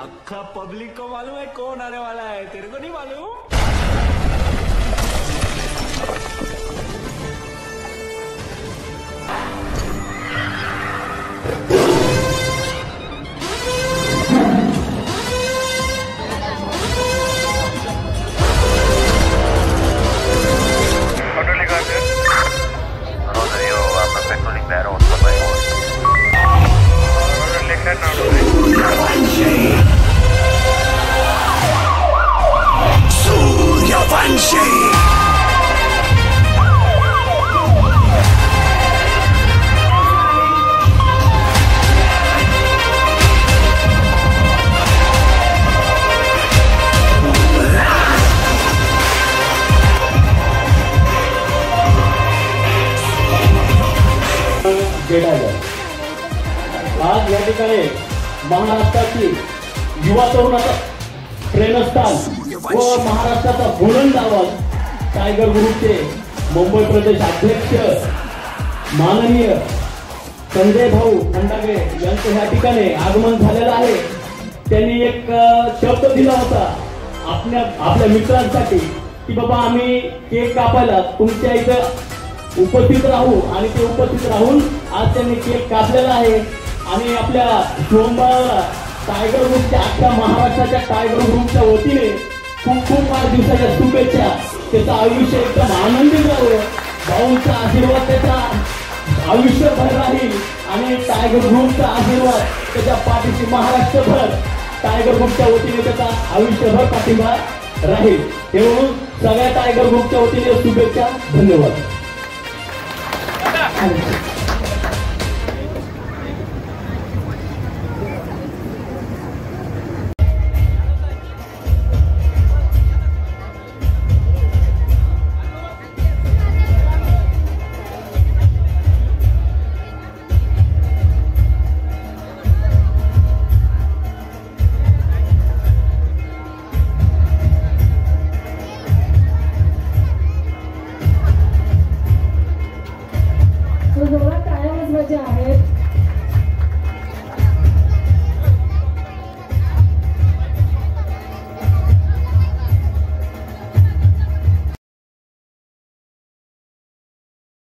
अक्खा public को मालूम है कौन आने वाला है, तेरे को नहीं मालूम। आज या ठिकाणी महाराष्ट्राची युवा तरुणाचा प्रेरणास्थान व महाराष्ट्राचा बुलंद आवाज टायगर ग्रुपचे मुंबई प्रदेश अध्यक्ष माननीय संजय भाऊ खंडागळे यांचं या ठिकाणी आगमन झालेलं आहे। त्यांनी एक शब्द दिला होता आपल्या मित्रांसाठी की बाबा आम्ही केक कापायला तुमच्या इथं उपस्थित राहू आणि ते उपस्थित राहून आज त्यांनी केक कापलेला आहे आणि आपल्या शिवमला टायगर ग्रुपच्या अख्ख्या महाराष्ट्राच्या टायगर ग्रुपच्या वतीने खूप खूप वाढदिवसाच्या शुभेच्छा। त्याचं आयुष्य एकदम आनंदी जावं, भाऊंचा आशीर्वाद त्याचा आयुष्यभर राहील आणि टायगर ग्रुपचा आशीर्वाद त्याच्या पाठीशी महाराष्ट्रभर टायगर ग्रुपच्या वतीने त्याचा आयुष्यभर पाठिंबा राहील। हे म्हणून सगळ्या टायगर ग्रुपच्या वतीने शुभेच्छा। धन्यवाद।